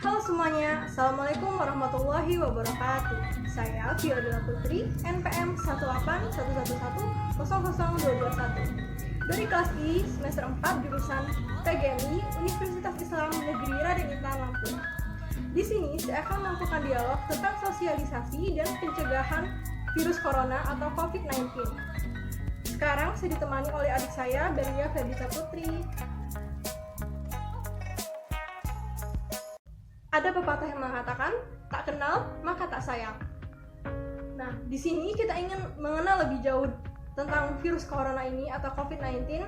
Halo semuanya, Assalamualaikum warahmatullahi wabarakatuh. Saya Fiodila Putri, NPM 18111000221 dari kelas I semester 4 jurusan PGMI Universitas Islam Negeri Raden Intan Lampung. Di sini saya akan melakukan dialog tentang sosialisasi dan pencegahan virus corona atau COVID-19. Sekarang saya ditemani oleh adik saya, Belia Ferdisa Putri. Ada pepatah yang mengatakan, tak kenal maka tak sayang. Nah, di sini kita ingin mengenal lebih jauh tentang virus corona ini atau COVID-19.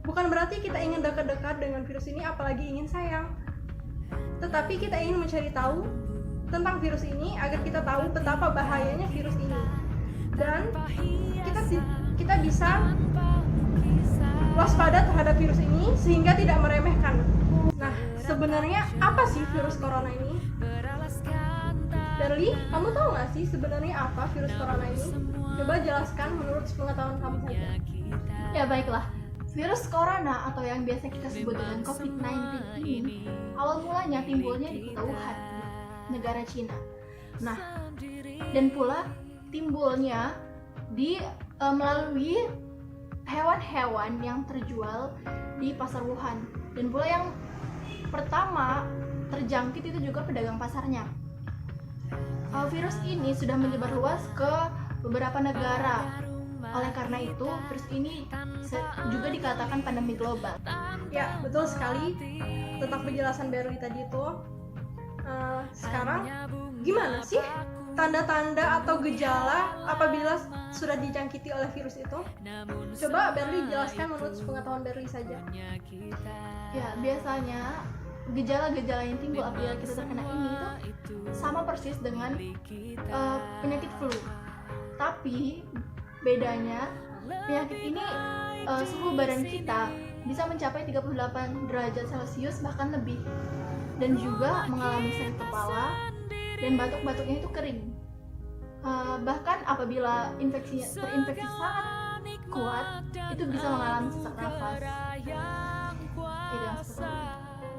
Bukan berarti kita ingin dekat-dekat dengan virus ini apalagi ingin sayang. Tetapi kita ingin mencari tahu tentang virus ini agar kita tahu betapa bahayanya virus ini. Dan kita bisa waspada terhadap virus ini sehingga tidak meremehkan. Nah, sebenarnya apa sih virus corona ini? Berli, kamu tahu nggak sih sebenarnya apa virus corona ini? Coba jelaskan menurut pengetahuan kamu saja. Ya baiklah, virus corona atau yang biasa kita sebut dengan COVID-19 ini awal mulanya timbulnya di kota Wuhan, negara Cina. Nah, dan pula timbulnya melalui hewan-hewan yang terjual di pasar Wuhan. Dan pula yang pertama terjangkit itu juga pedagang pasarnya. Virus ini sudah menyebar luas ke beberapa negara. Oleh karena itu, virus ini juga dikatakan pandemi global. Ya, betul sekali. Tentang penjelasan Berli tadi itu. Sekarang, gimana sih tanda-tanda atau gejala apabila sudah dijangkiti oleh virus itu? Coba Berli jelaskan menurut pengetahuan Berli saja. Ya, biasanya gejala-gejala yang timbul apabila kita terkena ini itu sama persis dengan penyakit flu. Tapi bedanya penyakit ini suhu badan kita bisa mencapai 38 derajat Celcius bahkan lebih, dan juga mengalami sakit kepala dan batuk-batuknya itu kering. Bahkan apabila terinfeksi sangat kuat itu bisa mengalami sesak nafas.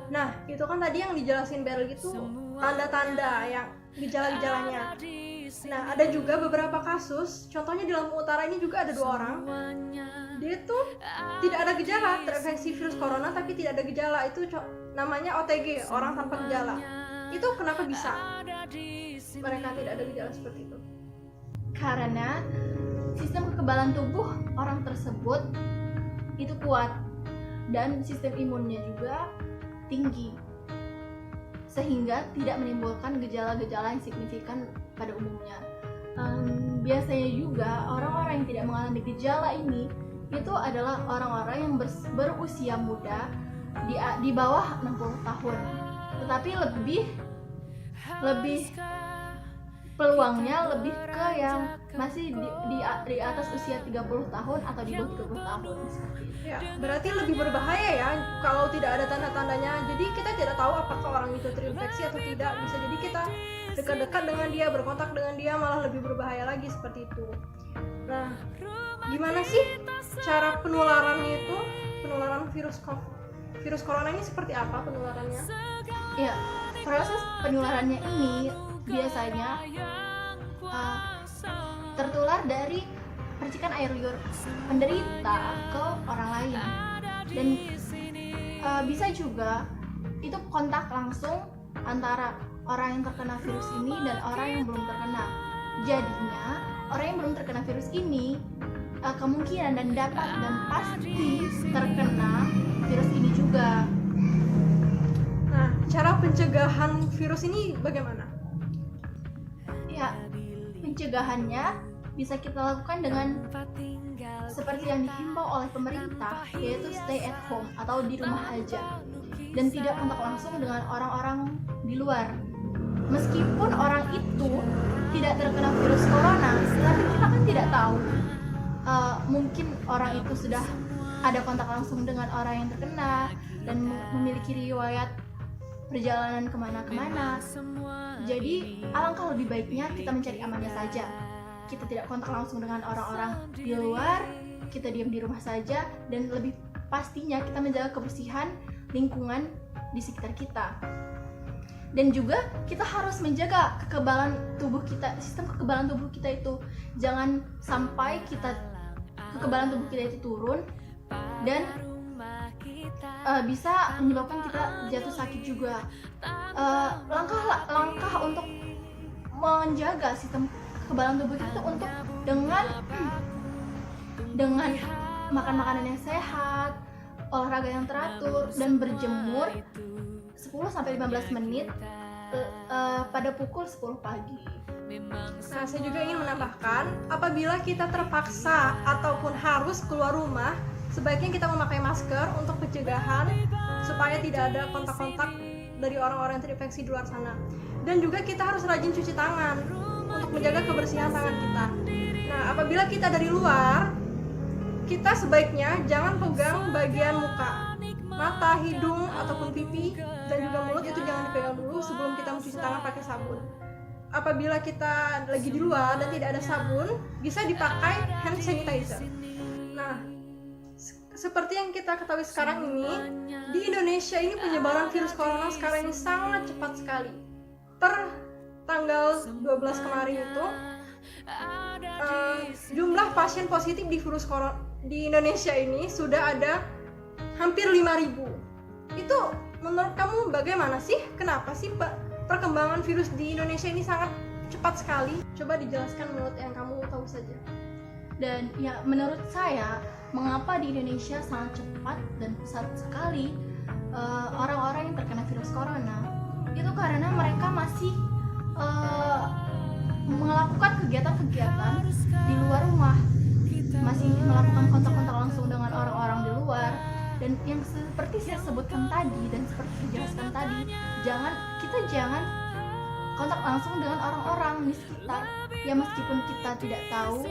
Nah, itu kan tadi yang dijelasin Berli itu tanda-tanda yang gejala-gejalanya. Nah, ada juga beberapa kasus, contohnya di Lampung Utara ini juga ada 2 orang. Dia tuh tidak ada gejala terinfeksi virus corona tapi tidak ada gejala, itu namanya OTG, orang tanpa gejala. Itu kenapa bisa mereka tidak ada gejala seperti itu? Karena sistem kekebalan tubuh orang tersebut itu kuat dan sistem imunnya juga tinggi, sehingga tidak menimbulkan gejala-gejala yang signifikan pada umumnya. Biasanya juga orang-orang yang tidak mengalami gejala ini itu adalah orang-orang yang berusia muda di bawah 60 tahun, tetapi lebih peluangnya lebih ke yang masih di atas usia 30 tahun atau di bawah 30 tahun. Ya, berarti lebih berbahaya ya kalau tidak ada tanda-tandanya. Jadi kita tidak tahu apakah orang itu terinfeksi atau tidak. Bisa jadi kita dekat-dekat dengan dia, berkontak dengan dia, malah lebih berbahaya lagi seperti itu. Nah, gimana sih cara penularannya itu? Penularan virus corona ini seperti apa penularannya? Ya, proses penularannya ini biasanya tertular dari percikan air liur penderita ke orang lain, dan bisa juga itu kontak langsung antara orang yang terkena virus ini dan orang yang belum terkena. Jadinya orang yang belum terkena virus ini kemungkinan dan dapat dan pasti terkena virus ini juga. Nah, cara pencegahan virus ini bagaimana? Ya, pencegahannya bisa kita lakukan dengan seperti yang dihimbau oleh pemerintah, yaitu stay at home atau di rumah aja, dan tidak kontak langsung dengan orang-orang di luar. Meskipun orang itu tidak terkena virus corona, tapi kita kan tidak tahu, mungkin orang itu sudah ada kontak langsung dengan orang yang terkena dan memiliki riwayat perjalanan kemana-kemana. Jadi alangkah lebih baiknya kita mencari amannya saja. Kita tidak kontak langsung dengan orang-orang di luar, kita diam di rumah saja, dan lebih pastinya kita menjaga kebersihan lingkungan di sekitar kita. Dan juga kita harus menjaga kekebalan tubuh kita, sistem kekebalan tubuh kita itu jangan sampai kekebalan tubuh kita itu turun dan bisa menyebabkan kita jatuh sakit juga. Langkah untuk menjaga sistem kekebalan tubuh kita untuk dengan makan makanan yang sehat, olahraga yang teratur, dan berjemur 10-15 menit pada pukul 10 pagi. Nah, saya juga ingin menambahkan, apabila kita terpaksa ataupun harus keluar rumah, sebaiknya kita memakai masker untuk pencegahan supaya tidak ada kontak-kontak dari orang-orang yang terinfeksi di luar sana. Dan juga kita harus rajin cuci tangan untuk menjaga kebersihan tangan kita. Nah, apabila kita dari luar, kita sebaiknya jangan pegang bagian muka, mata, hidung, ataupun pipi, dan juga mulut itu jangan dipegang dulu sebelum kita mencuci tangan pakai sabun. Apabila kita lagi di luar dan tidak ada sabun, bisa dipakai hand sanitizer. Nah, seperti yang kita ketahui sekarang ini, di Indonesia ini penyebaran virus corona sekarang ini sangat cepat sekali. Per tanggal 12 kemarin itu, jumlah pasien positif di virus corona di Indonesia ini sudah ada hampir 5.000. Itu menurut kamu bagaimana sih? Kenapa sih perkembangan virus di Indonesia ini sangat cepat sekali? Coba dijelaskan menurut yang kamu tahu saja. Dan ya, menurut saya, mengapa di Indonesia sangat cepat dan pesat sekali orang-orang yang terkena virus corona? Itu karena mereka masih melakukan kegiatan-kegiatan di luar rumah, masih melakukan kontak-kontak langsung dengan orang-orang di luar. Dan yang seperti saya sebutkan tadi dan seperti saya jelaskan tadi, kita jangan kontak langsung dengan orang-orang di sekitar. Ya, meskipun kita tidak tahu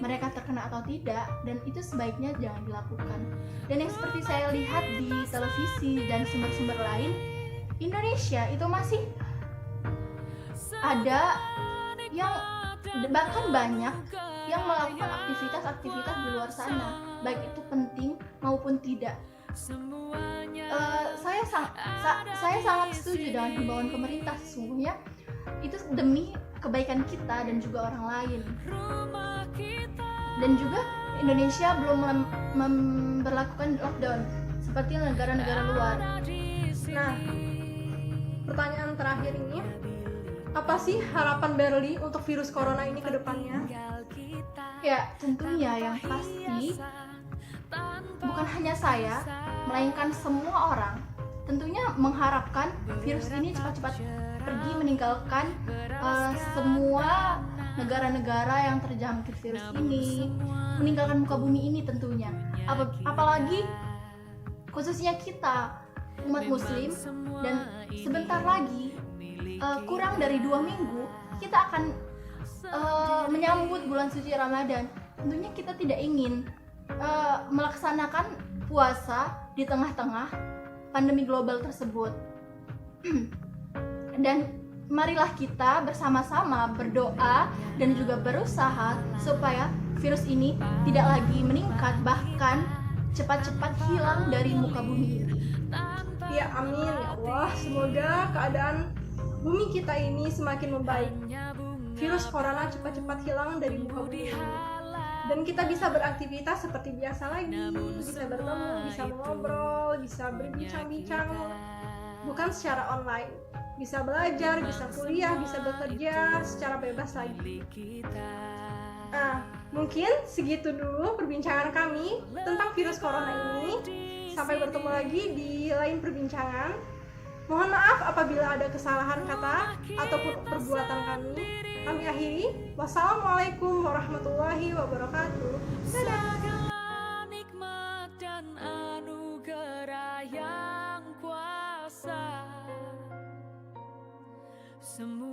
mereka terkena atau tidak, dan itu sebaiknya jangan dilakukan. Dan yang seperti saya lihat di televisi dan sumber-sumber lain, Indonesia itu masih ada yang bahkan banyak yang melakukan aktivitas-aktivitas di luar sana, baik itu penting maupun tidak. Saya sangat setuju dengan himbauan pemerintah, sesungguhnya itu demi kebaikan kita dan juga orang lain. Dan juga Indonesia belum memberlakukan lockdown seperti negara-negara luar. Nah, pertanyaan terakhir ini, apa sih harapan Berli untuk virus corona ini ke depannya? Ya, tentunya yang pasti bukan hanya saya, melainkan semua orang tentunya mengharapkan virus ini cepat-cepat pergi meninggalkan semua negara-negara yang terjangkit virus ini, meninggalkan muka bumi ini tentunya. Apalagi khususnya kita umat muslim, dan sebentar lagi kurang dari 2 minggu kita akan menyambut bulan suci Ramadan. Tentunya kita tidak ingin melaksanakan puasa di tengah-tengah pandemi global tersebut. Dan marilah kita bersama-sama berdoa dan juga berusaha supaya virus ini tidak lagi meningkat, bahkan cepat-cepat hilang dari muka bumi ini. Ya, amin ya Allah. Semoga keadaan bumi kita ini semakin membaik. Virus corona cepat-cepat hilang dari muka bumi ini. Dan kita bisa beraktivitas seperti biasa lagi, bisa bertemu, bisa mengobrol, bisa berbincang-bincang, bukan secara online. Bisa belajar, bisa kuliah, bisa bekerja secara bebas lagi. Mungkin segitu dulu perbincangan kami tentang virus corona ini. Sampai bertemu lagi di lain perbincangan. Mohon maaf apabila ada kesalahan kata ataupun perbuatan kami. Kami akhiri. Wassalamualaikum warahmatullahi wabarakatuh. Dadah. Nikmat dan anugerah yang kuasa. Semua